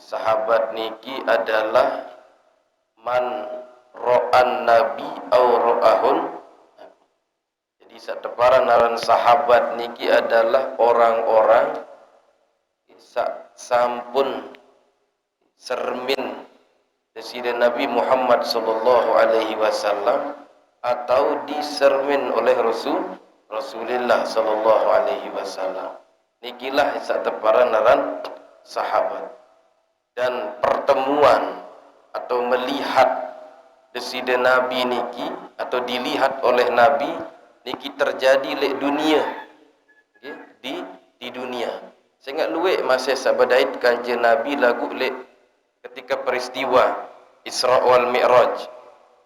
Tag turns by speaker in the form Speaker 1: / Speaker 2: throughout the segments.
Speaker 1: sahabat niki adalah man ro'an nabi au ro'ahun. Jadi sateparan aran sahabat niki adalah orang-orang sampun sermin Presiden Nabi Muhammad sallallahu alaihi wasallam atau disermin oleh Rasulullah sallallahu alaihi wasallam. Nikilah sateparan aran sahabat. Dan pertemuan atau melihat Presiden Nabi niki atau dilihat oleh Nabi niki terjadi di dunia. Okay? Di dunia. Saya ingat luwek masa sabadait kanjeng Nabi lagu lek ketika peristiwa Isra wal Mi'raj.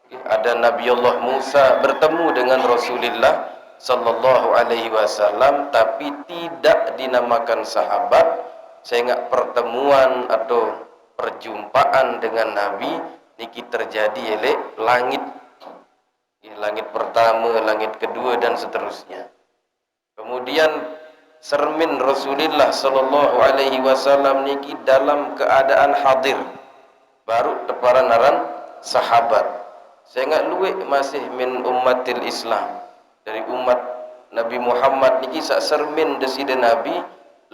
Speaker 1: Okay? Ada Nabi Allah Musa bertemu dengan Rasulullah sallallahu alaihi wasallam tapi tidak dinamakan sahabat. Saya ingat pertemuan atau perjumpaan dengan Nabi niki terjadi oleh langit. Langit pertama, langit kedua dan seterusnya. Kemudian sermin Rasulullah sallallahu alaihi wasallam niki dalam keadaan hadir. Baru teparan aran sahabat. Saya ingat luwek masih min ummatil Islam. Dari umat Nabi Muhammad niki sak sermin desida Nabi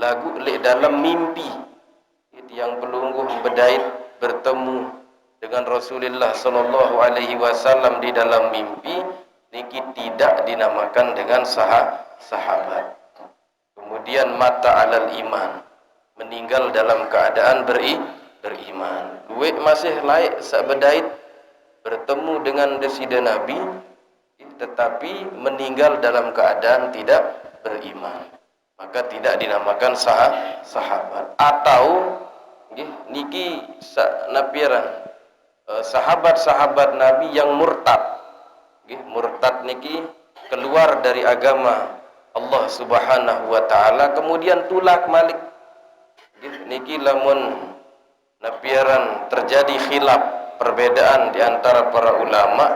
Speaker 1: lagu lek dalam mimpi. Yang pelungguh bedait bertemu dengan Rasulullah sallallahu alaihi wasallam di dalam mimpi niki tidak dinamakan dengan sahabat. Kemudian mata alal iman, meninggal dalam keadaan beriman. Luwek masih laik sabedait bertemu dengan desida Nabi tetapi meninggal dalam keadaan tidak beriman. Maka tidak dinamakan sahabat. Atau niki napiran sahabat-sahabat Nabi yang murtad. Murtad niki keluar dari agama Allah Subhanahu wa taala kemudian tulak malik. Niki lamun napiaran terjadi khilaf perbedaan di antara para ulama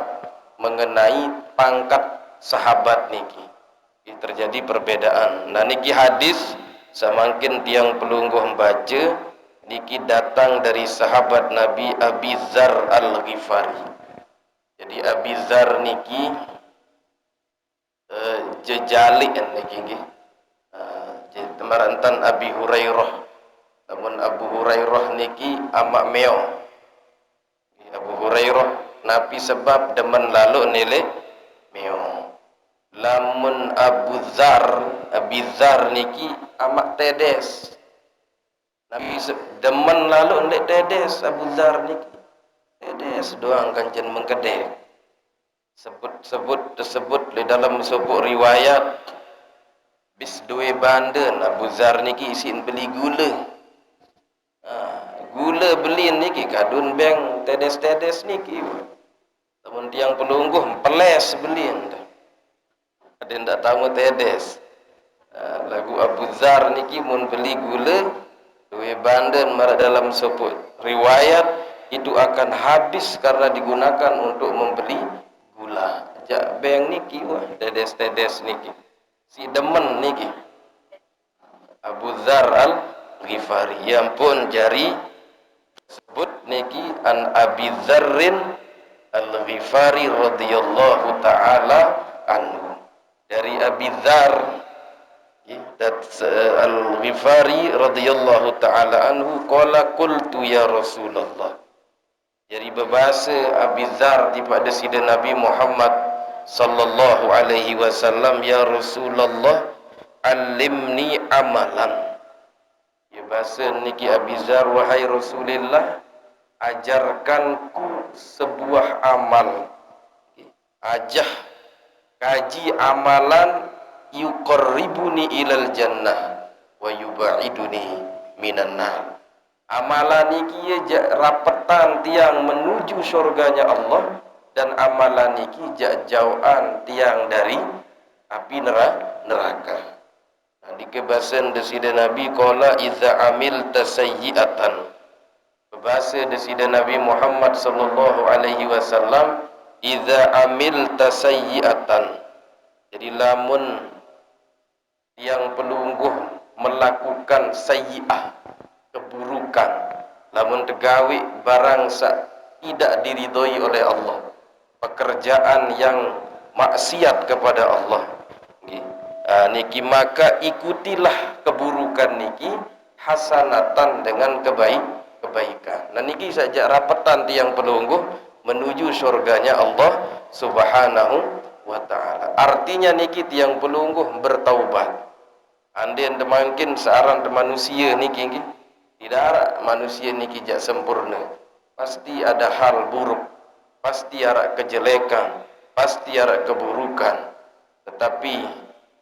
Speaker 1: mengenai pangkat sahabat niki. Terjadi perbedaan. Nah niki hadis semakin tiang pelungguh membaca niki datang dari sahabat Nabi Abi Dzar Al-Ghifari. Jadi Abi Dzar niki jejalik niki nggih. Temarantan Abi Hurairah. Namun Abu Hurairah niki amak meong. Abu Hurairah nabi sebab demen lalu nilai meong. Lamun Abi Dzar niki amak tedes. Nabi demen lalu ndek tedes Abu Dzar niki. Tedes doang kancen mengkedek. Sebut tersebut di dalam sebuah riwayat bis duwe banden Abu Dzar niki isin beli gula. Gula beli niki kadun beng tedes-tedes niki. Namun tiang pelungguh peles beli. Ada ndak tahu tedes. Lagu Abu Dzar niki mun beli gula duwe banden mara dalam seput riwayat itu akan habis karena digunakan untuk membeli gula. Jak beng niki wah tedes-tedes niki. Si demen niki. Abu Dzar Al-Ghifari yang pun jari sebut niki an Abi Dzarrin Al-Ghifari radhiyallahu taala anhu. Dari Abi Dzar Al-Ghifari radhiyallahu taala anhu qala qultu ya Rasulullah. Jadi berbahasa Abi Dzar daripada sida Nabi Muhammad sallallahu alaihi wasallam, ya Rasulullah alimni amalan. Ya bahasa niki Abi Dzar, wahai Rasulullah ajarkanku sebuah amal. Ajah kaji amalan yuqarribuni ilal jannah wa yubaiduni minan nar. Amalan niki rapetan tiang menuju surganya Allah dan amalan niki jauhan tiang dari api neraka. Nah, di kebahasan desida Nabi qala idza amilta sayyi'atan. Bahasa desida Nabi Muhammad sallallahu alaihi wasallam idza amilta sayyi'atan. Jadi lamun yang pelungguh melakukan sayyi'ah keburukan, lamun tegawi barang tidak diridhoi oleh Allah, pekerjaan yang maksiat kepada Allah, niki maka ikutilah keburukan niki hasanatan dengan kebaikan. Nah niki saja rapetan tiang pelungguh menuju surganya Allah Subhanahu wa taala. Artinya niki tiang pelungguh bertaubat. Andien mungkin searang manusia niki tidak ada manusia niki jak sempurna. Pasti ada hal buruk, pasti ada kejelekan, pasti ada keburukan. Tetapi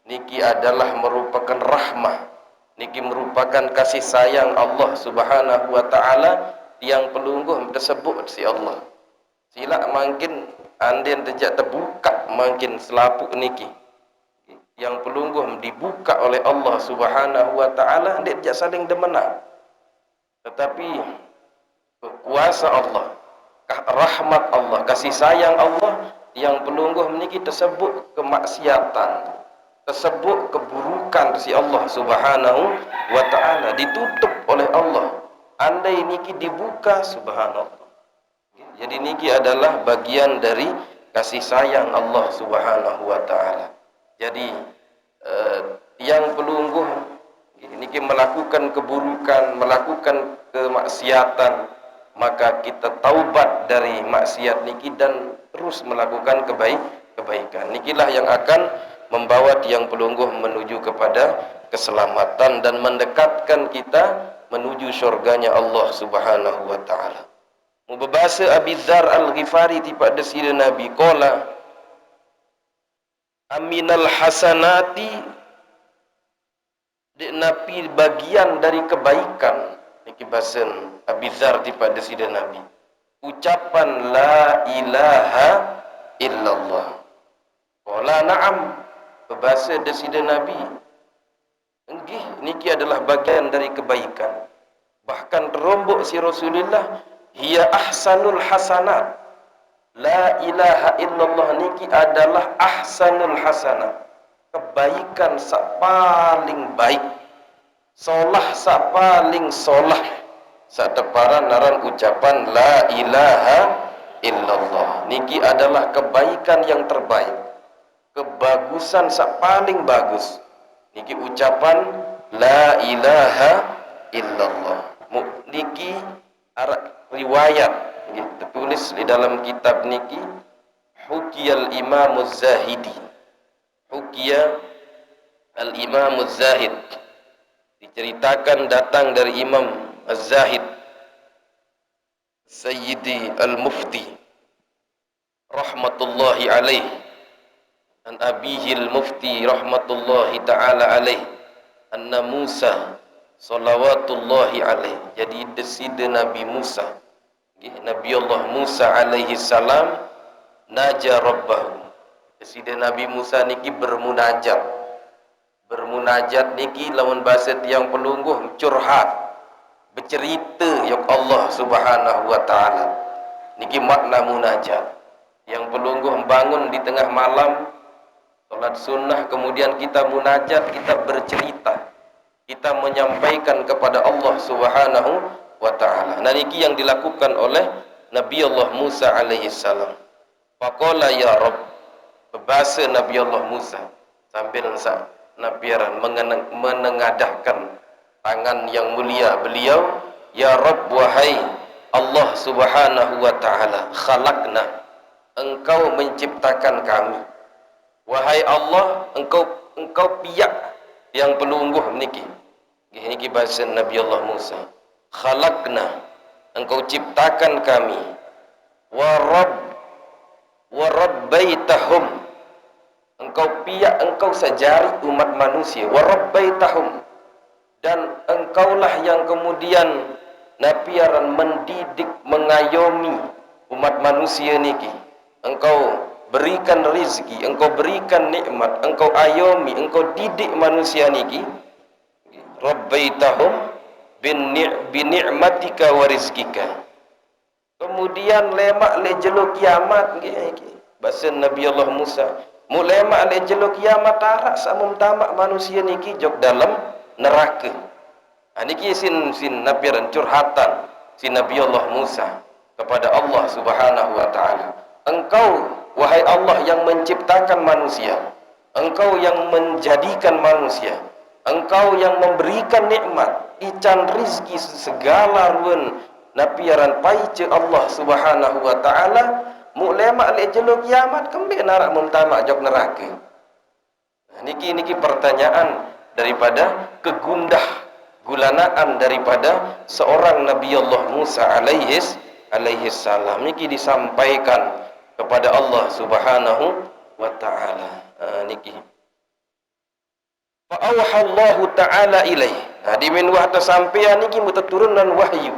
Speaker 1: niki adalah merupakan rahmah, niki merupakan kasih sayang Allah Subhanahu wa taala yang pelungguh tersebut si Allah. Sila mungkin andien tidak terbuka mungkin selapuk niki yang pelungguh dibuka oleh Allah Subhanahu wa taala, dia tidak saling demenang. Tetapi kuasa Allah, rahmat Allah, kasih sayang Allah yang pelungguh niki tersebut kemaksiatan, tersebut keburukan si Allah Subhanahu wa taala ditutup oleh Allah. Andai niki dibuka, subhanallah. Jadi niki adalah bagian dari kasih sayang Allah Subhanahu wa taala. Jadi yang pelungguh niki melakukan keburukan, melakukan kemaksiatan, maka kita taubat dari maksiat niki dan terus melakukan kebaikan. Nikilah yang akan membawa tiang pelungguh menuju kepada keselamatan dan mendekatkan kita menuju syurganya Allah Subhanahu wa taala. Mubabasa Abi Dzar Al-Ghifari tipada sira Nabi qala aminal hasanati di napi bagian dari kebaikan niki basen Abi Dzar tipada sira Nabi ucapan la ilaha illallah. Qala na'am, berbahasa desida Nabi, enggih niki adalah bagian dari kebaikan. Bahkan terombok si Rasulullah, hiya ahsanul hasanat. La ilaha illallah niki adalah ahsanul hasanat, kebaikan sak paling baik, solah sak paling solah. Sak teparan naran ucapan la ilaha illallah niki adalah kebaikan yang terbaik, kebagusan sak paling bagus niki ucapan la ilaha illallah. Niki riwayat tertulis di dalam kitab niki Hukiyal Imam Az-Zahidi, Hukiya Al-Imam Az-Zahid, diceritakan datang dari Imam Az-Zahid Sayyidi Al-Mufti rahmatullahi alaih an abihi al-mufti rahmatullahi ta'ala alaih anna Musa salawatullahi alaih. Jadi desida Nabi Musa, Nabi Allah Musa alaihi salam naja rabbahu. Desida Nabi Musa niki bermunajat niki lawan bahasa tiang pelungguh curhat, bercerita ya Allah Subhanahu wa taala. Niki makna munajat. Yang pelungguh bangun di tengah malam salat sunnah, kemudian kita munajat, kita bercerita, kita menyampaikan kepada Allah Subhanahu wa taala. Nah niki yang dilakukan oleh Nabi Allah Musa alaihi salam. Faqala ya Rabb, berbahasa Nabi Allah Musa sambil nabiaran menengadahkan tangan yang mulia beliau, ya Rabb, wahai Allah Subhanahu wa taala, khalaqna, engkau menciptakan kami. Wahai Allah, engkau piak yang pelungguh niki. Niki bahasa Nabi Allah Musa. Khalaqna, engkau ciptakan kami. Wa rabbaitahum, engkau piak, engkau sajari umat manusia. Wa rabbaitahum, dan engkaulah yang kemudian napiaran mendidik, mengayomi umat manusia niki. Engkau berikan rizki, engkau berikan nikmat, engkau ayomi, engkau didik manusia niki. Rabbaitahum bi ni'matika wa rizkika. Kemudian lemak le jelo kiamat niki. Bahasa Nabi Allah Musa, mu lemak le jelo kiamat tarak samum tamak manusia niki jok dalam neraka. Niki sin napiaran curhatan si Nabi Allah Musa kepada Allah Subhanahu wa taala, engkau wahai Allah yang menciptakan manusia, engkau yang menjadikan manusia, engkau yang memberikan nikmat ican rizki segala ruan napiaran paice Allah Subhanahu wa taala mulema le jelo kiamat kembali narak mentamak jok neraka. Niki pertanyaan daripada kegundah gulanaan daripada seorang Nabi Allah Musa alaihi salam. Niki disampaikan kepada Allah Subhanahu wa taala. Niki fa auhallahu taala ilaih. Di minwah tersampean niki turunan wahyu.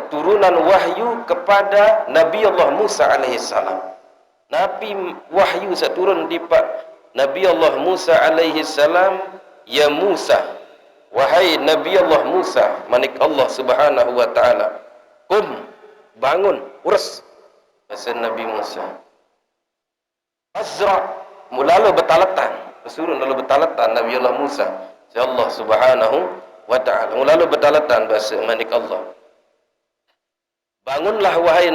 Speaker 1: Turunan wahyu kepada Nabi Allah Musa alaihi salam. Nabi wahyu seturun di pak Nabi Allah Musa alaihi salam, ya Musa, wahai Nabi Allah Musa, manik Allah Subhanahu wa taala, bangun, urus. Bahasa Nabi Musa. Azra, mulalu betalatan, suruh lalu betalatan Nabi Allah Musa. Ya Allah Subhanahu wa taala, mulalu betalatan bahasa manik Allah. Bangunlah wahai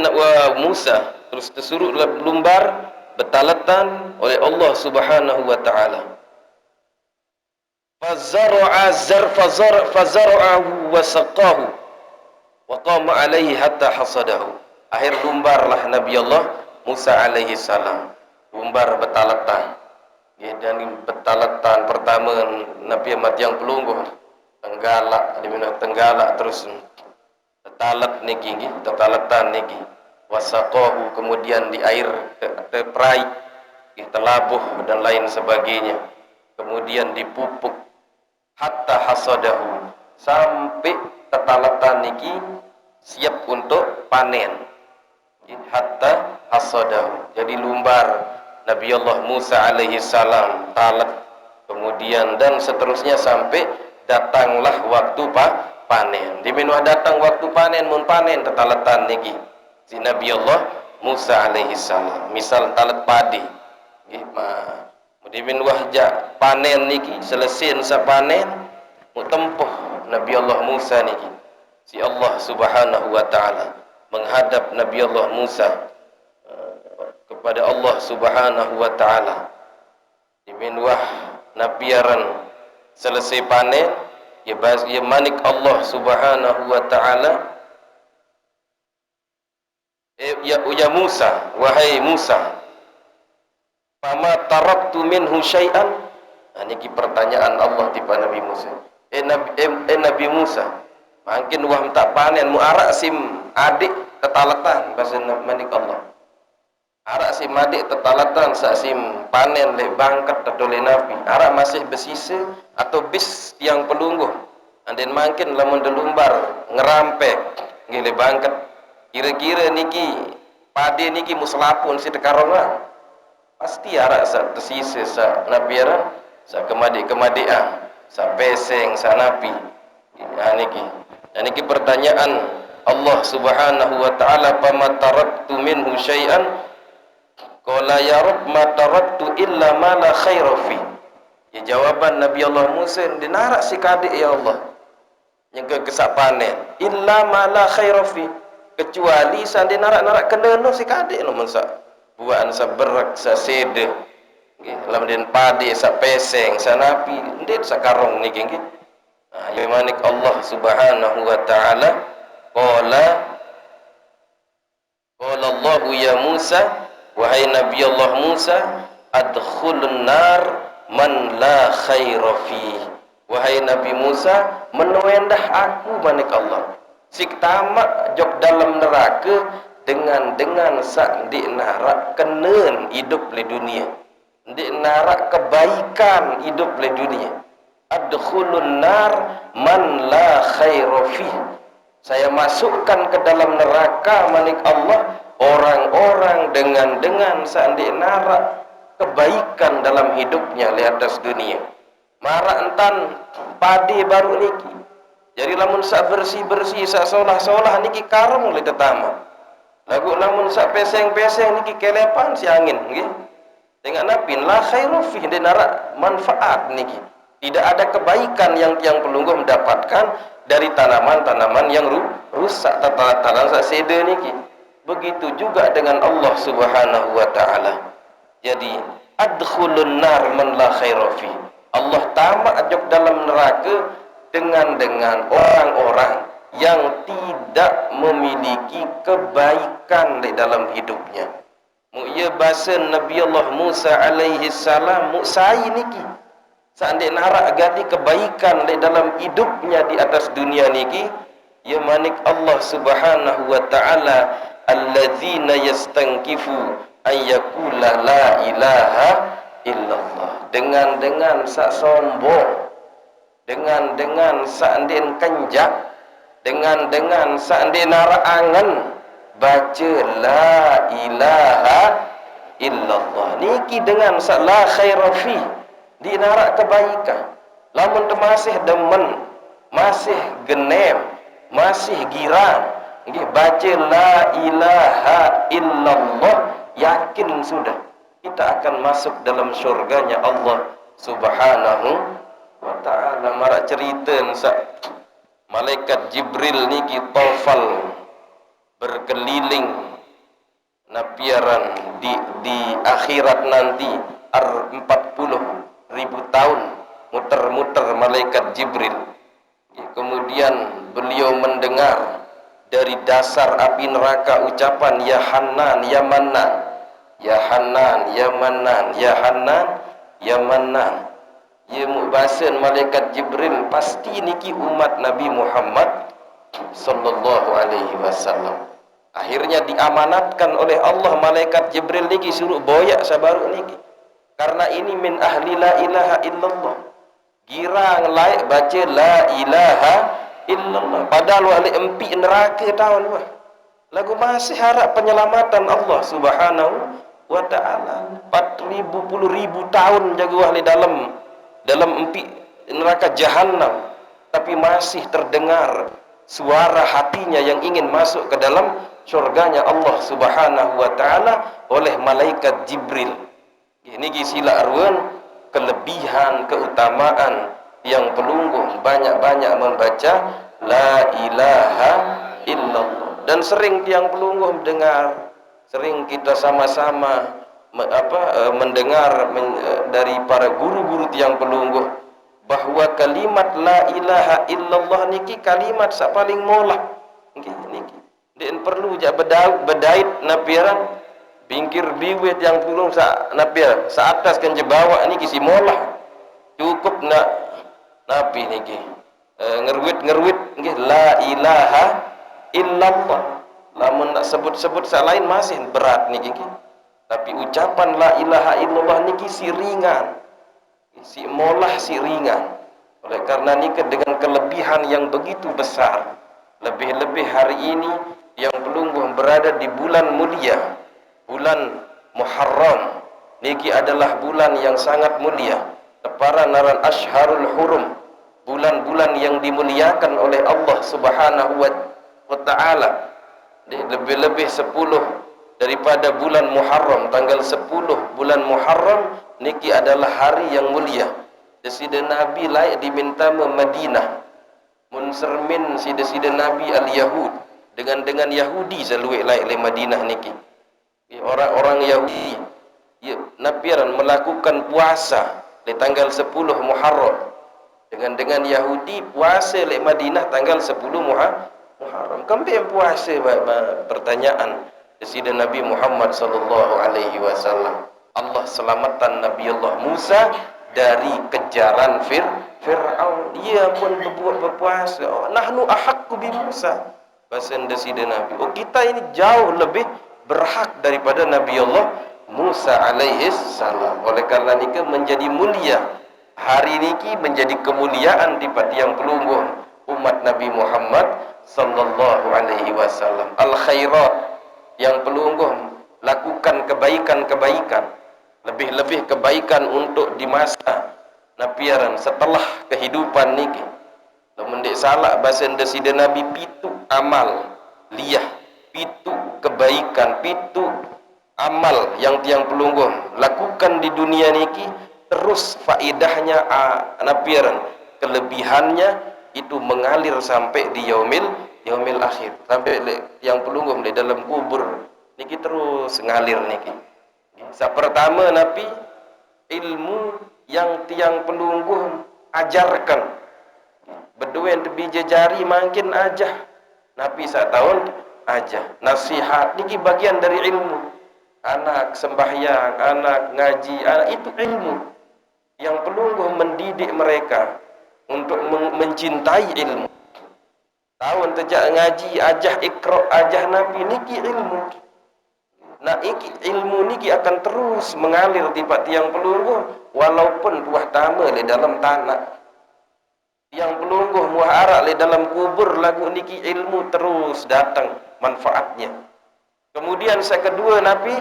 Speaker 1: Musa, terus disuruh lumbar betalatan oleh Allah Subhanahu wa taala. Fazara'ahu wa saqahu wa qama alaihi hatta hasadahu. Akhir lumbarlah Nabi Allah Musa alaihi salam. Lumbar betalatan. Dan betalatan pertama Nabi Ahmad yang pelungguh tenggalak terus tetalat niki tetalatan niki. Wasaqahu, kemudian di air terperai, telabuh dan lain sebagainya, kemudian dipupuk hatta hasadahu, sampai tetalatan niki siap untuk panen. Hatta hasadahu, jadi lumbar Nabi Allah Musa alaihi salam talat, kemudian dan seterusnya sampai datanglah waktu panen. Di minwah datang waktu panen, mun panen tetalatan niki si Nabi Allah Musa alaihi salam. Misal talat padi nggih mudimin wahja panen niki selesai sa panen mutempuh Nabi Allah Musa niki si Allah Subhanahu wa taala menghadap Nabi Allah Musa kepada Allah Subhanahu wa taala. Dimin wah napiaran selesai panen ya manik Allah Subhanahu wa taala, ya Musa, wahai Musa, fama taraktu minhu syai'an. Niki pertanyaan Allah tiba Nabi Musa. Nabi Musa, mungkin wah tak panen mu arak sim adik tetalatan bahasa manik Allah. Arak sim adik tetalatan sak sim panen le bangkat tadole Nabi. Arak masih bersisa atau bis tiang pelungguh. Anden mungkin lamun delumbar ngerampek ngile bangkat. Kira-kira niki pade niki muslapun si tekarongan pasti arak sa tersisa sa nabiara sa kemadi-kemadian sa peseng sa nabi. Niki pertanyaan Allah Subhanahu wa taala, "Fama taraktu minhu syai'an?" Qala ya Rabb ma taraktu illa ma la khaira fi. Ya jawaban Nabi Allah Musa, dinarak si kadik ya Allah yang kesak panen illa ma la khaira fi, kecuali sandi narak-narak kendeno si kadik no mensa buaan sa berak sa sede nggih lam den padi sa peseng sa napi ndet sa karong niki nggih. Ya manik Allah Subhanahu wa taala qala Allah ya Musa, wahai Nabi Allah Musa, adkhulun nar man la khaira fi. Wahai Nabi Musa, menuendah aku manik Allah sik tamak jok dalam neraka dengan sak di narak kenen hidup di dunia, di narak kebaikan hidup di dunia. Adkhulun nar man la khaira fi. Saya masukkan ke dalam neraka manik Allah orang-orang dengan sak di narak kebaikan dalam hidupnya di atas dunia. Marak entan padi baru niki. Jadi lamun sak bersih-bersih sak solah-solah niki karung le tetama. Lagu lamun sak peseng-peseng niki kelepan si angin nggih. Dengan napin la khairu fi narak manfaat niki. Tidak ada kebaikan yang tiang pelungguh mendapatkan dari tanaman-tanaman yang rusak, tanaman seda niki. Begitu juga dengan Allah Subhanahu wa taala. Jadi, adkhulun nar man la khaira fi. Allah tamak ajak dalam neraka dengan orang-orang yang tidak memiliki kebaikan di dalam hidupnya. Ia bahasa Nabi Allah Musa alaihi salam, Musa niki seandainya narak gadi kebaikan di dalam hidupnya di atas dunia niki, ya manik Allah Subhanahu wa taala, alladzina yastankifu ayyakula la ilaha illallah. Dengan sak sombong, dengan seandainya kenjak, dengan seandainya narak angan baca la ilaha illallah niki dengan sak la khaira fi di narak kebaikan. Lamun masih demen, masih genem, masih girang nggih baca la ilaha illallah, yakin sudah kita akan masuk dalam syurganya Allah Subhanahu wa taala. Marak cerita sak malaikat Jibril niki tawafal berkeliling napiaran di akhirat nanti 40.000 tahun muter-muter malaikat Jibril. Kemudian beliau mendengar dari dasar api neraka ucapan ya Hanan ya Mannan, ya Hanan ya Mannan, ya Hanan ya Mannan. Ya mubasan malaikat Jibril pasti niki umat Nabi Muhammad sallallahu alaihi wasallam. Akhirnya diamanatkan oleh Allah malaikat Jibril niki suruh boyak sabaru niki. Karena ini min ahli la ilaha illallah. Girang layak baca la ilaha illallah. Padahal wali empi neraka tahun wah. Lagu masih harap penyelamatan Allah Subhanahu wa taala. 40.000 tahun jaga wali dalam empi neraka jahanam, tapi masih terdengar suara hatinya yang ingin masuk ke dalam syurganya Allah Subhanahu wa taala oleh malaikat Jibril. Ini sila arwan kelebihan keutamaan yang pelungguh banyak-banyak membaca la ilaha illallah. Dan sering tiang pelungguh mendengar, sering kita sama-sama mendengar dari para guru-guru tiang pelungguh bahwa kalimat la ilaha illallah niki kalimat sak paling molah niki. Dan perlu jak bedait napiran bingkir biwet yang pulung sa napir sa atas kan je bawa niki si molah cukup nak napi niki ngerwit nggih la ilaha illallah. Lamun nak sebut-sebut sak lain masih berat niki. Tapi ucapan la ilaha illallah niki si ringan, si molah si ringan. Oleh karena ini dengan kelebihan yang begitu besar, lebih-lebih hari ini yang pelungguh berada di bulan mulia, bulan Muharram. Niki adalah bulan yang sangat mulia, teparan naran Ashharul Hurum, bulan-bulan yang dimuliakan oleh Allah Subhanahu wa taala. Lebih-lebih 10 daripada bulan Muharram, tanggal 10 bulan Muharram niki adalah hari yang mulia. Sida Nabi layak diminta ke Madinah. Mun sermin sida Nabi al-Yahud dengan Yahudi selalu layak le Madinah niki. Orang-orang Yahudi ya napiran melakukan puasa di tanggal 10 Muharram. Dengan Yahudi puasa le Madinah tanggal 10 Muharram. Kembali puasa pertanyaan Sida Nabi Muhammad sallallahu alaihi wasallam. Allah selamatkan Nabi Allah Musa dari kejaran Fir'aun. Ia pun berpuasa. Oh, nahnu ahaqqu bi Musa. Bahasa Sida Nabi. Oh, kita ini jauh lebih berhak daripada Nabi Allah Musa alaihi salam. Oleh karena ini menjadi mulia. Hari niki menjadi kemuliaan di tiang pelungguh umat Nabi Muhammad sallallahu alaihi wasallam. Al khairat yang pelungguh lakukan kebaikan-kebaikan, lebih-lebih kebaikan untuk di masa napiaran setelah kehidupan niki. Lamun dik salah bahasa Sida Nabi pitu amal liyah, pitu kebaikan, pitu amal yang tiang pelungguh lakukan di dunia niki terus faidahnya napiaran kelebihannya itu mengalir sampai di yaumil akhir, sampai yang pelungguh di dalam kubur niki terus ngalir niki. Pertama napi ilmu yang tiang pelungguh ajarkan berdua tebi jejari makin aja napi 1 tahun aja nasihat niki bagian dari ilmu. Anak sembahyang, anak ngaji, anak itu ilmu yang pelungguh mendidik mereka untuk mencintai ilmu. Tahun tejak ngaji ajah ikra ajah nabi niki ilmu. Nah iki ilmu niki akan terus mengalir di tiang pelungguh walaupun buah tama di dalam tanah. Yang pelungguh muah arak di dalam kubur lagu niki ilmu terus datang manfaatnya. Kemudian saya kedua nabi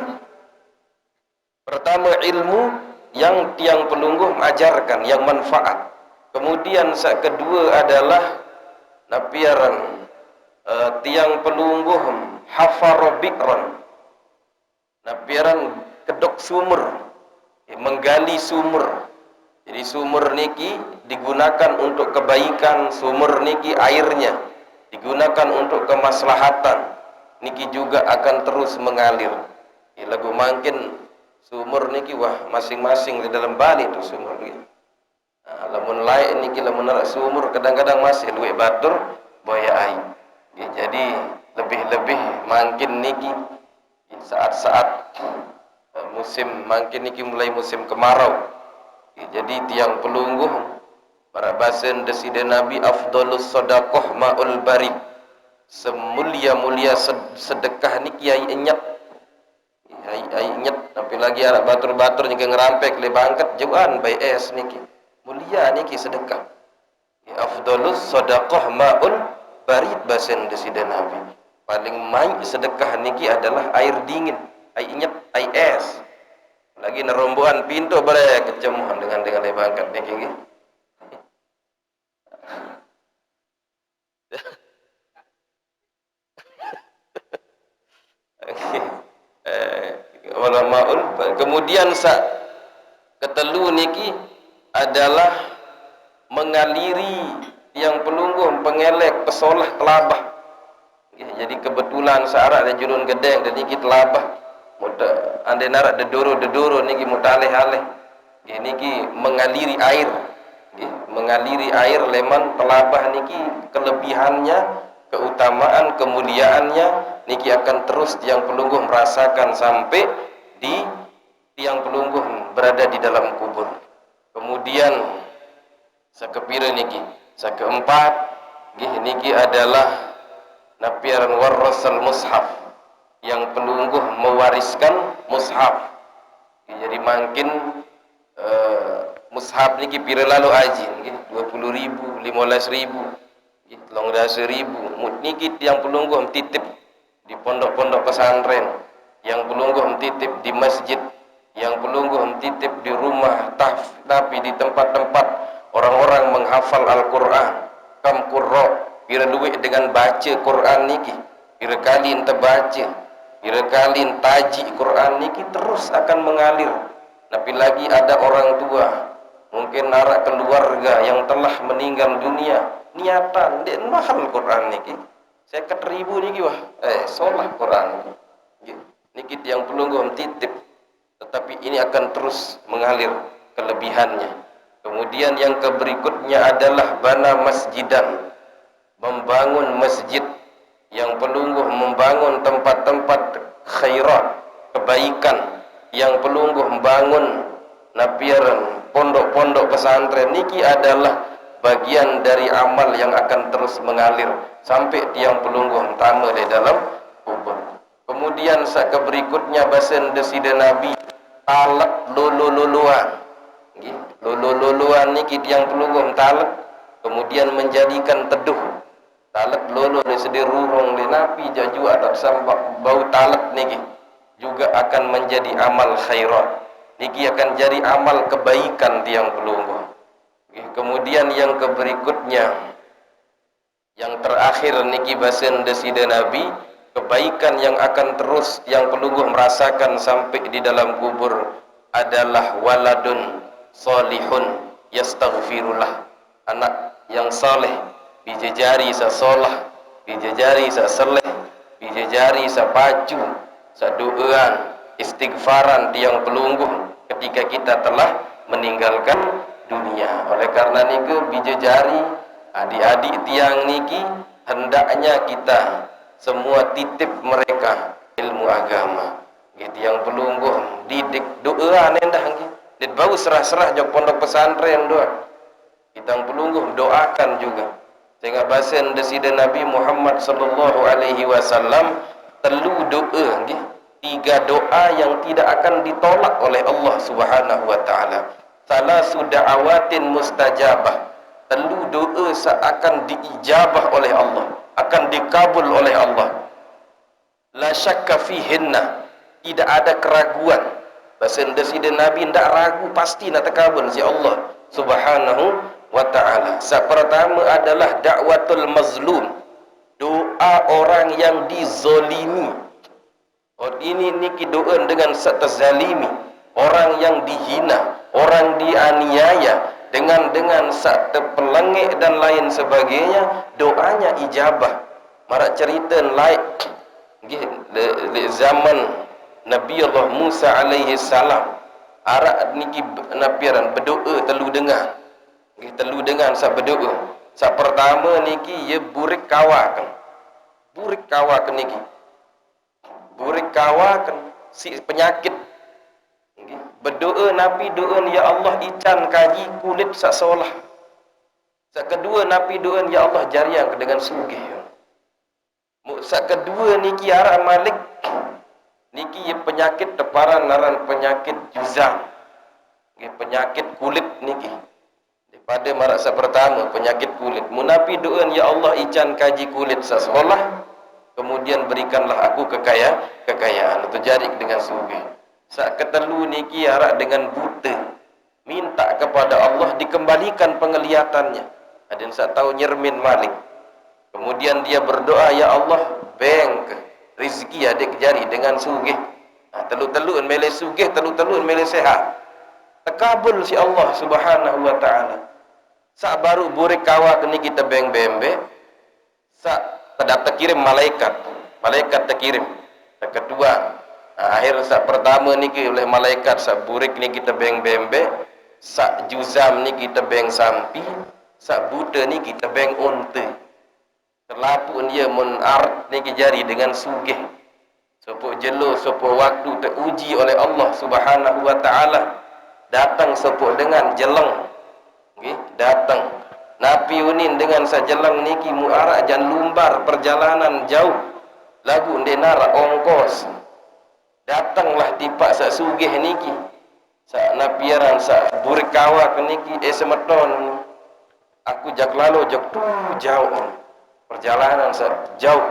Speaker 1: pertama ilmu yang tiang pelungguh mengajarkan yang manfaat. Kemudian saya kedua adalah napiaran tiang pelungguh hafar bi'ran, napiaran kedok sumur, menggali sumur. Jadi sumur niki digunakan untuk kebaikan, sumur niki airnya digunakan untuk kemaslahatan, niki juga akan terus mengalir. Lagu makin sumur niki wah masing-masing di dalam balik tu sumur niki. Lamun lain niki lamun sumur kadang-kadang masih duit batur boya air. Jadi lebih-lebih makin niki saat-saat musim makin niki mulai musim kemarau. Jadi tiang pelungguh para basen deside Nabi afdalus sedekah maul barik, semulia-mulia sedekah niki ai enyat. Ai enyat tapi lagi anak batur-batur juga ngerampek le bangkat jauhan bai es niki. Mulia niki sedekah. Afdalus sedekah maul barid basen deside Nabi. Paling mai sedekah niki adalah air dingin, ai enyat, ai es. Lagi nerombohan pintu bare kecemuhan dengan lebangkat niki. Ulamaul kemudian ketelu niki adalah mengaliri yang pelungguh pengelek pesolah telabah. Jadi kebetulan searak dan julun gedeng dan niki telabah ande narak dedoro niki mutaleh-aleh. Niki mengaliri air. Mengaliri air leman telabah niki kelebihannya, keutamaan, kemuliaannya niki akan terus tiang pelungguh merasakan sampai di tiang pelungguh berada di dalam kubur. Kemudian sakepira niki, sakeempat niki adalah napiaran warasal mushaf, yang pelungguh mewariskan mushaf. Jadi makin mushaf niki pira lalu aji nggih 20.000, 15.000, 13.000. Niki yang pelungguh titip di pondok-pondok pesantren, yang pelungguh titip di masjid, yang pelungguh titip di rumah tapi di tempat-tempat orang-orang menghafal Al-Qur'an. Kam qurra pira duit dengan baca Quran niki, pira kali ente baca, pira kali taji Quran niki terus akan mengalir. Tapi lagi ada orang tua, mungkin narak keluarga yang telah meninggal dunia, niatan den mahal Quran niki. 50.000 niki wah, solah Quran niki yang pelungguh titip, tetapi ini akan terus mengalir kelebihannya. Kemudian yang berikutnya adalah bana masjidan, membangun masjid, yang pelungguh membangun tempat-tempat khairat, kebaikan, yang pelungguh membangun napiaran pondok-pondok pesantren niki adalah bagian dari amal yang akan terus mengalir sampai tiang pelungguh tamu di dalam kubur. Kemudian sak berikutnya basen deside Nabi talak lulu-luluan. Lulu-luluan niki tiang pelungguh talak kemudian menjadikan teduh. Talak lolo ni sedir rurung di napi jaju ada sambak bau talak niki juga akan menjadi amal khairat. Niki akan jadi amal kebaikan tiang pelungguh. Kemudian yang berikutnya, yang terakhir niki basen deside Nabi, kebaikan yang akan terus yang pelungguh merasakan sampai di dalam kubur adalah waladun salihun yastaghfirullah, anak yang saleh bijejari sa solah, bijejari sa seleh, bijejari sa pacu, sa doaan istighfaran tiang pelungguh ketika kita telah meninggalkan dunia. Oleh karena niku bijejari adik-adik tiang niki hendaknya kita semua titip mereka ilmu agama. Gitu yang pelungguh didik doa nendah nggih. Dit bau serah-serah jok pondok pesantren doa. Kita pelungguh doakan juga. Sehingga bahasan desida Nabi Muhammad sallallahu alaihi wasallam telu doa nggih. 3 doa yang tidak akan ditolak oleh Allah Subhanahu wa taala. Salasu da'awatin mustajabah. Telu doa seakan diijabah oleh Allah, akan dikabul oleh Allah. La syakka fihinna, tidak ada keraguan. Bahasa desida Nabi tidak ragu, pasti nak terkabul si Allah Subhanahu wa taala. Pertama adalah da'watul mazlum, doa orang yang dizolimi. Ini niki doa dengan terzalimi, orang yang dihina, orang dianiaya dengan sak terpelengik dan lain sebagainya, doanya ijabah. Marak cerita lain nggih zaman Nabi Allah Musa alaihi salam, arak niki napiran berdoa telu dengar. Nggih telu dengar sak berdoa. Sak pertama niki ye burik kawakan. Burik kawakan niki. Burik kawakan si penyakit. Nggih berdoa Nabi doa ya Allah ican kaji kulit sak solah. Sak kedua Nabi doa ya Allah jariang dengan sugih. Sak kedua niki arak malik niki ye penyakit teparan naran penyakit juzam. Nggih penyakit kulit niki. Daripada marak sak pertama penyakit kulit. Munapi doa ya Allah ican kaji kulit sak solah. Kemudian berikanlah aku kekayaan atau jari dengan sugih. Sak ketelu niki arak dengan buta. Minta kepada Allah dikembalikan penglihatannya. Ada yang sak tahu nyermin malik. Kemudian dia berdoa ya Allah beng rezeki adik jari dengan sugih. Telu-telun mele sugih, telu-telun mele sehat. Terkabul si Allah Subhanahu wa taala. Sak baru burik kawa kini kita beng bembe. Sak terkirim malaikat terkirim. Sak kedua, akhir sak pertama niki oleh malaikat sak burik ni kita beng bembe, sak juzam ni kita beng sampi, sak buta ni kita beng unta. Terlapu dia menart ni jari dengan sugih. Sopo jelo sopo waktu teruji oleh Allah Subhanahu wa taala, datang sopo dengan jeleng. Nggih, datang Nabi unin dengan sajelang niki muarak jan lumbar perjalanan jauh lagu ndenara ongkos datanglah tipak sak sugih niki sak napiaran sak burik kawa niki semeton aku jak lalu jak tu jauh perjalanan sak jauh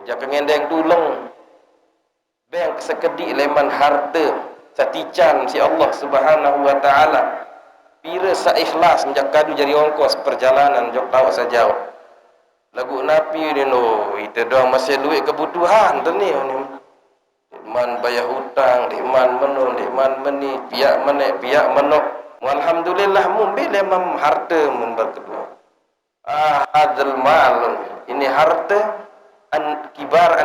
Speaker 1: jak ngendeng tulung beng sekedik leman harta satican si Allah Subhanahu wa taala. Pira sa ikhlas menjak kadu jadi ongkos perjalanan jok tahu sajauh. Lagu napi ni no, itu doang masih duit kebutuhan tu ni. Man bayar hutang, di man menun, di man meni, pihak menek, pihak menok. Alhamdulillah mumbil lemam harta mun berkedua. Hadzal mal, ini harta an kibar.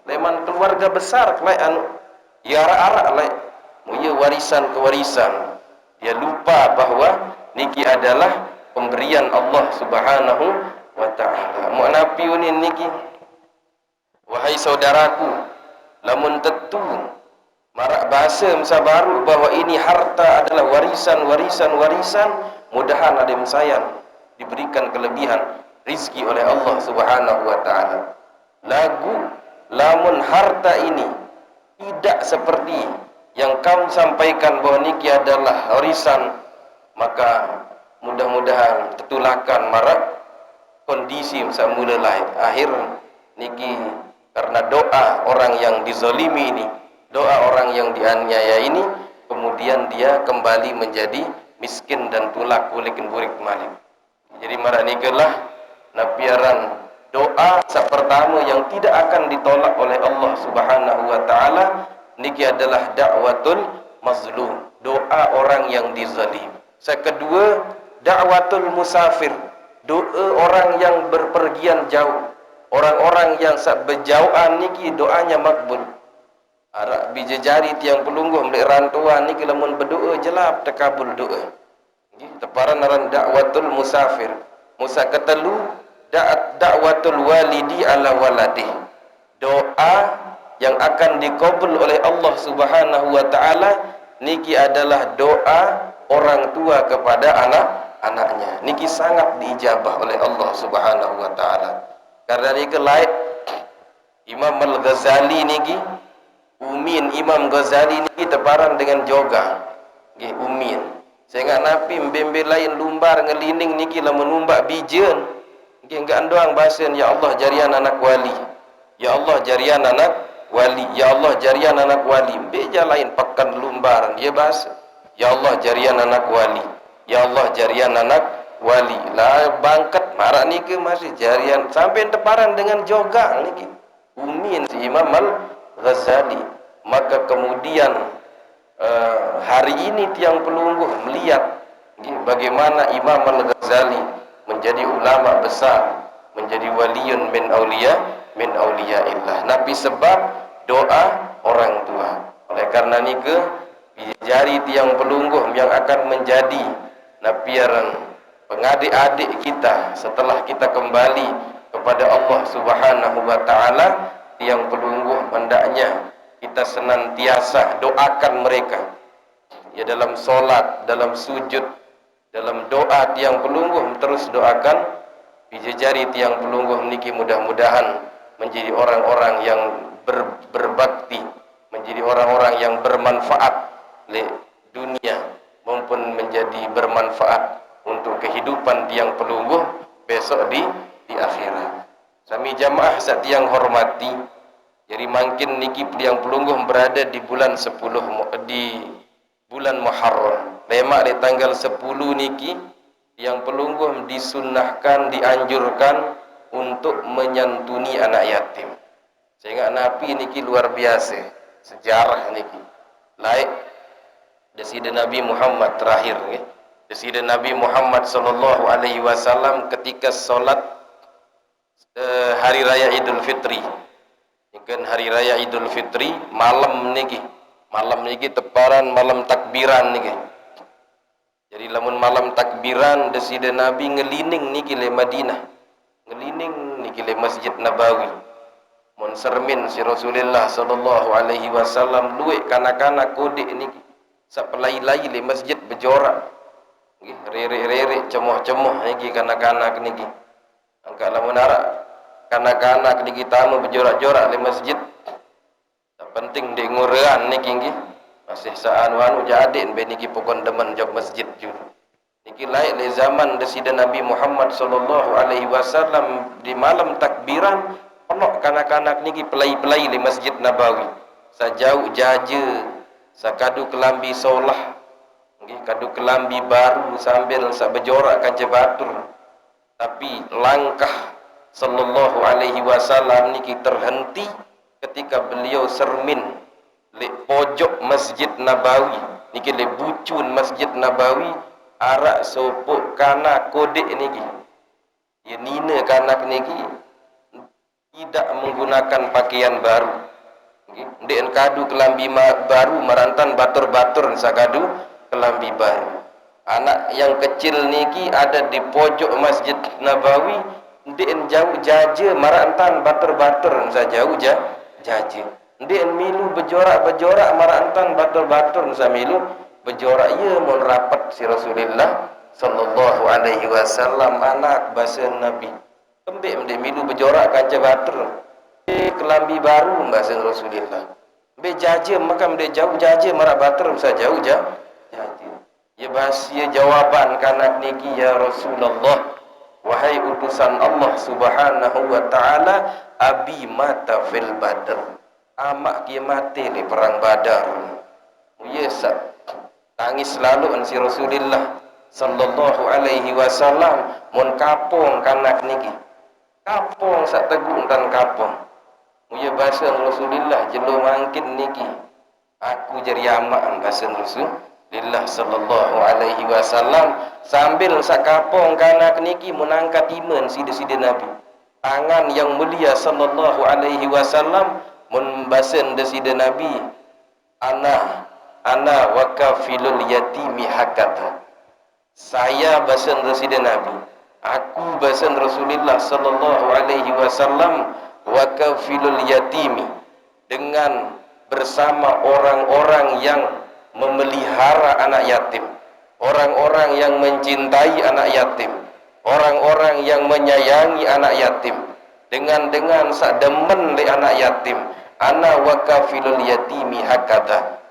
Speaker 1: Leman keluarga besar kelai anu ya arak-arak lai. Mu warisan ke warisan. Dia lupa bahawa niki adalah pemberian Allah Subhanahu wa taala. Mu napi unin niki. Wahai saudaraku, lamun tetu marak bahasa sabaru bahawa ini harta adalah warisan, mudahan ada sayang diberikan kelebihan rizki oleh Allah Subhanahu wa taala. Lagu lamun harta ini tidak seperti yang kau sampaikan bahawa niki adalah warisan, maka mudah-mudahan tertulakan marak kondisi semula lain. Akhir niki karena doa orang yang dizalimi ini, doa orang yang dianiaya ini, kemudian dia kembali menjadi miskin dan tulak kulikin burik malik. Jadi marak nikalah napiaran doa pertama yang tidak akan ditolak oleh Allah Subhanahu wa taala. Niki adalah da'watul mazlum, doa orang yang dizalim. Kedua, da'watul musafir, doa orang yang berpergian jauh. Orang-orang yang berjauhan niki doanya makbul. Arak bijajari tiang pelungguh mlik rantuan niki lamun berdoa jelap terkabul doa. Nggih, teparan aran da'watul musafir. Musa ketelu da'watul walidi ala waladih. Doa yang akan dikabul oleh Allah Subhanahu wa taala niki adalah doa orang tua kepada anak-anaknya. Niki sangat diijabah oleh Allah Subhanahu wa taala. Karena niki lain Imam Al-Ghazali niki umin Imam Ghazali niki teparan dengan joga. Nggih umin. Sehingga napi mbembe lain lumbar ngelining niki lamun numbak bijeun. Nggih enggak doang bahasan ya Allah jarian anak wali. Ya Allah jarian anak wali. Ya Allah jarian anak wali. Beja lain pekan lumbar dia bahasa. Ya Allah jarian anak wali. Ya Allah jarian anak wali. Lah bangkat marah niki masih jarian sampai teparan dengan joga niki. Umin si Imam Al-Ghazali. Maka kemudian hari ini tiang pelungguh melihat bagaimana Imam Al-Ghazali menjadi ulama besar, menjadi waliun min auliyaillah. Nabi sebab doa orang tua. Oleh karena nike jari tiang pelungguh yang akan menjadi napiaran pengadik-adik kita setelah kita kembali kepada Allah Subhanahu wa taala, tiang pelungguh hendaknya kita senantiasa doakan mereka. Ya dalam solat, dalam sujud, dalam doa tiang pelungguh terus doakan bijajari tiang pelungguh niki mudah-mudahan menjadi orang-orang yang berbakti, menjadi orang-orang yang bermanfaat di dunia maupun menjadi bermanfaat untuk kehidupan tiang pelungguh besok di akhirat. Sami jamaah sak tiang hormati, jadi makin niki tiang pelungguh berada di bulan 10 di bulan Muharram. Lemak di tanggal 10 niki tiang pelungguh disunnahkan, dianjurkan untuk menyantuni anak yatim. Sehingga Nabi niki luar biasa sejarah niki. Laik desida Nabi Muhammad terakhir nggih. Desida Nabi Muhammad sallallahu alaihi wasallam ketika salat hari raya Idul Fitri. Ikan hari raya Idul Fitri malam niki. Malam niki teparan malam takbiran niki. Jadi lamun malam takbiran desida Nabi ngelining niki le Madinah. Ngelining niki le Masjid Nabawi. Mun sermin si Rasulullah sallallahu alaihi wasallam luwe kanak-kanak kodek niki. Sapelai-lai le masjid berjorak. Nggih, rere-rere cemoh-cemoh niki kanak-kanak niki. Angka lamun arak kanak-kanak niki tamu berjorak-jorak le masjid. Tak penting di ngurean niki nggih. Masih saanu-anu jadin be niki pokon demen jog masjid jur. Niki laik le zaman desida Nabi Muhammad sallallahu alaihi wasallam di malam takbiran ono kanak-kanak niki pelai-pelai le Masjid Nabawi. Sajauh jaje, sakadu kelambi solah. Nggih, kadu kelambi baru sambil sak berjorak kanca batur. Tapi langkah sallallahu alaihi wasallam niki terhenti ketika beliau sermin le pojok Masjid Nabawi. Niki le bucun Masjid Nabawi arak sopok kanak kodek niki. Ya nina kanak niki tidak menggunakan pakaian baru. Ndek kadu kelambi baru marantan batur-batur sakadu kelambi baru. Anak yang kecil niki ada di pojok Masjid Nabawi, ndek jauh jaje marantan batur-batur sa jauh jaje. Ndek milu berjorak-berjorak marantan batur-batur sa milu berjorak ye mun rapat si Rasulullah sallallahu alaihi wasallam anak bahasa Nabi. Kembik mende milu berjorak kaca batur. Kelambi baru bahasa Rasulullah. Be jaje maka mende jauh jaje marak batur sa jauh jaje. Ya bahasa jawaban kanak niki ya Rasulullah. Wahai utusan Allah Subhanahu wa taala, abi mata fil badr. Amak kia mati di perang Badar. Yes, tangis selalu si Rasulullah sallallahu alaihi wasallam mun kapung kanak niki. Kapung sak tegung dan kapung. Muya bahasa Rasulullah jelo mangkin niki. Aku jadi amak bahasa Rasulillah sallallahu alaihi wasallam sambil sakapong kanak niki menangkat iman sida-sida Nabi. Tangan yang mulia sallallahu alaihi wasallam membasen desida Nabi, ana wakafilul yatimi hakata. Saya basen desida Nabi, aku basen Rasulullah sallallahu alaihi wasallam wakafilul yatimi, dengan bersama orang-orang yang memelihara anak yatim, orang-orang yang mencintai anak yatim, orang-orang yang menyayangi anak yatim, dengan sak demen le anak yatim. Ana wakafilul yatimi hakata.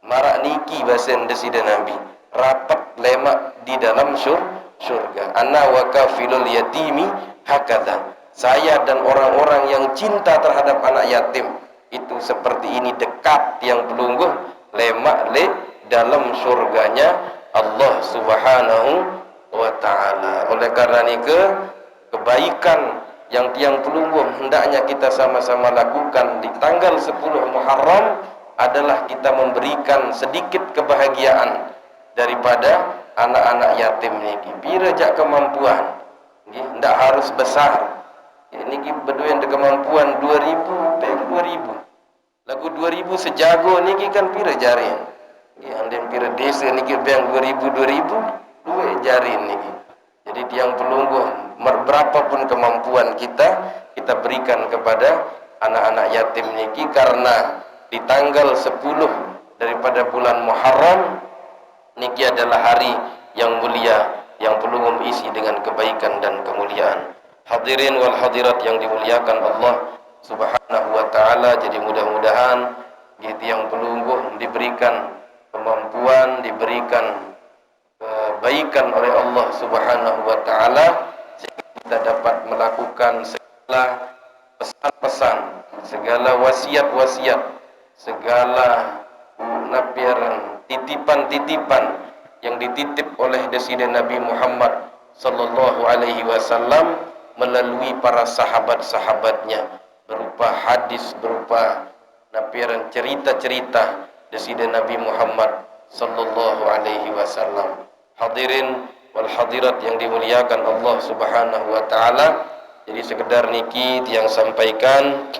Speaker 1: Marak niki basen desida Nabi, rapat lemak di dalam surga. Ana wakafilul yatimi hakata. Saya dan orang-orang yang cinta terhadap anak yatim itu seperti ini, dekat yang pelungguh lemak le dalam surganya Allah Subhanahu wa ta'ala. Oleh karena ini kebaikan yang tiang pelungguh hendaknya kita sama-sama lakukan di tanggal 10 Muharram adalah kita memberikan sedikit kebahagiaan daripada anak-anak yatim niki. Pira jak kemampuan, ndak harus besar. Ini berdua ada kemampuan 2000, peng 2000. Lagu 2000 sejago niki kan pira jari. Anden pira desa niki peng 2000 dua jari niki. Jadi tiang pelungguh berapapun kemampuan kita berikan kepada anak-anak yatim niki, karena di tanggal 10 daripada bulan Muharram niki adalah hari yang mulia yang pelungguh isi dengan kebaikan dan kemuliaan. Hadirin wal hadirat yang dimuliakan Allah Subhanahu wa ta'ala. Jadi mudah-mudahan gitu yang pelungguh diberikan kemampuan, diberikan kebaikan oleh Allah Subhanahu wa ta'ala, sehingga kita dapat melakukan segala pesan-pesan, segala wasiat-wasiat, segala napiaran, titipan-titipan yang dititip oleh desida Nabi Muhammad sallallahu alaihi wasallam melalui para sahabat-sahabatnya, berupa hadis, berupa napiaran cerita-cerita desida Nabi Muhammad sallallahu alaihi wasallam. Hadirin wal hadirat yang dimuliakan Allah Subhanahu wa taala. Jadi sekedar niki yang sampaikan,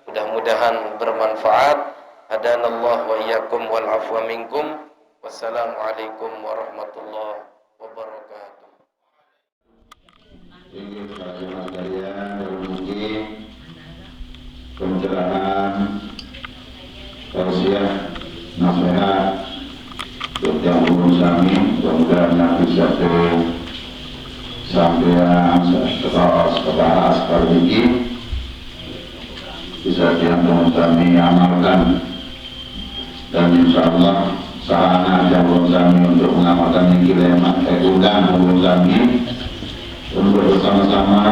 Speaker 1: mudah-mudahan bermanfaat. Hadanallahu wa iyyakum wal afwa minkum. Wassalamualaikum warahmatullahi wabarakatuh.
Speaker 2: Ini kajian kalian bermungkin pencerahan, tausiah, nasihat untuk yang umum kami, mudah-mudahan bisa sampai kebahas kali ini bisa yang kami amalkan, dan insyaallah sarana jauh kami untuk mengamalkan yang kilemat undang kami untuk bersama-sama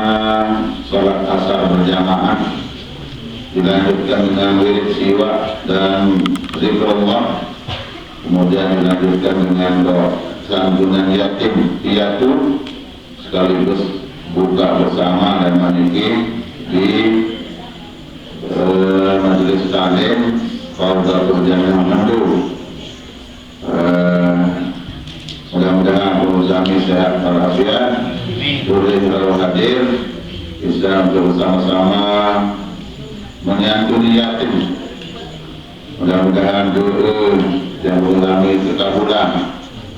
Speaker 2: sholat asar berjamaah, dilanjutkan dengan wirid siwa dan zikrullah, kemudian dilanjutkan dengan doa santunan yatim piatu, sekaligus buka bersama dan maniki di majelis taklim Faudatul Jamiah Mandu. Mudah-mudahan kami sehat walafiat, boleh kalau hadir bisa bersama-sama menyantuni yatim. Mudah-mudahan doa yang kami ketahuan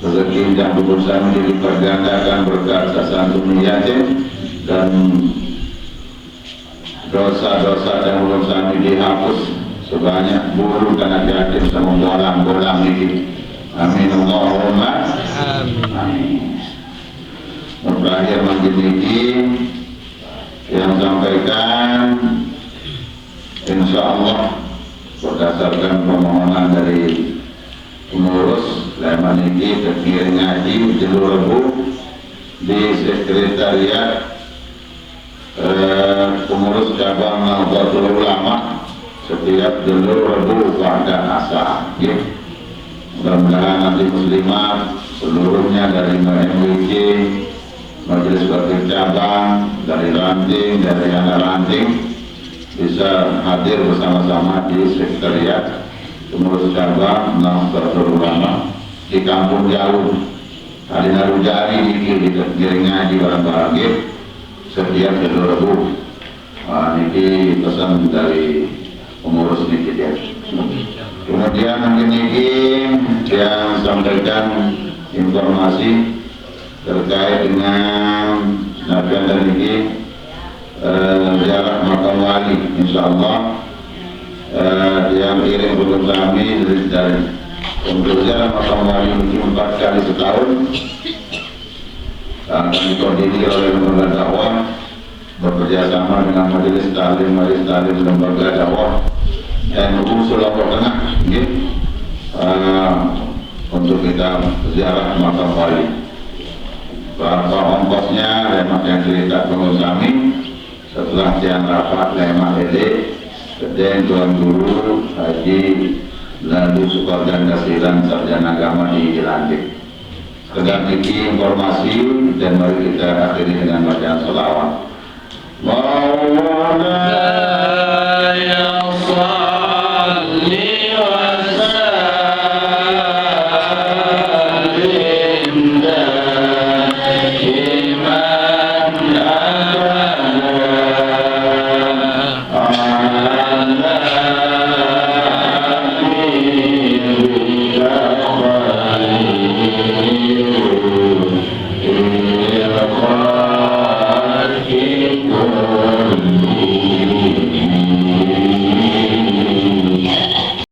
Speaker 2: rezeki yang berusaha dilipat gandakan berkat santuni yatim, dan dosa-dosa yang berusaha dihapus sebanyak bulu dan yatim sama bolang-bolang ini. Amin Allahumma amin. Terakhir majelis ini yang sampaikan insya Allah berdasarkan permohonan dari pengurus Leman ini terakhir ngaji Jelur Rebu di sekretariat pengurus cabang Nahdlatul Ulama setiap Jelur Rebu pada asal. Mudah-mudahan nanti muslimat seluruhnya dari MWJ, Majelis Wakil Cabang, dari ranting, dari anak ranting bisa hadir bersama-sama di sekretariat pengurus cabang Nahdlatul Ulama di kampung jauh hari narujari niki giring ngaji barang-barang gitu setiap 2.000. Niki pesan dari pengurus niki dia. Kemudian nanti niki yang sampaikan informasi terkait dengan nabian dan niki ziarah makam wali, insyaallah yang iring belum kami dari untuk ziarah makam wali ini 4 kali setahun akan dikoordinir oleh lembaga dakwah bekerjasama dengan majelis taklim lembaga dakwah NU Sulawesi Tengah untuk kita ziarah makam wali. Berapa ongkosnya lemak yang cerita pengurus kami setelah siang rapat lemak Ede Kedeng Tuan Guru Haji Landu Sukarjan Kasiran Sarjana Agama di Jelantik. Sekedar ini informasi dan mari kita akhiri dengan bacaan sholawat. Maulana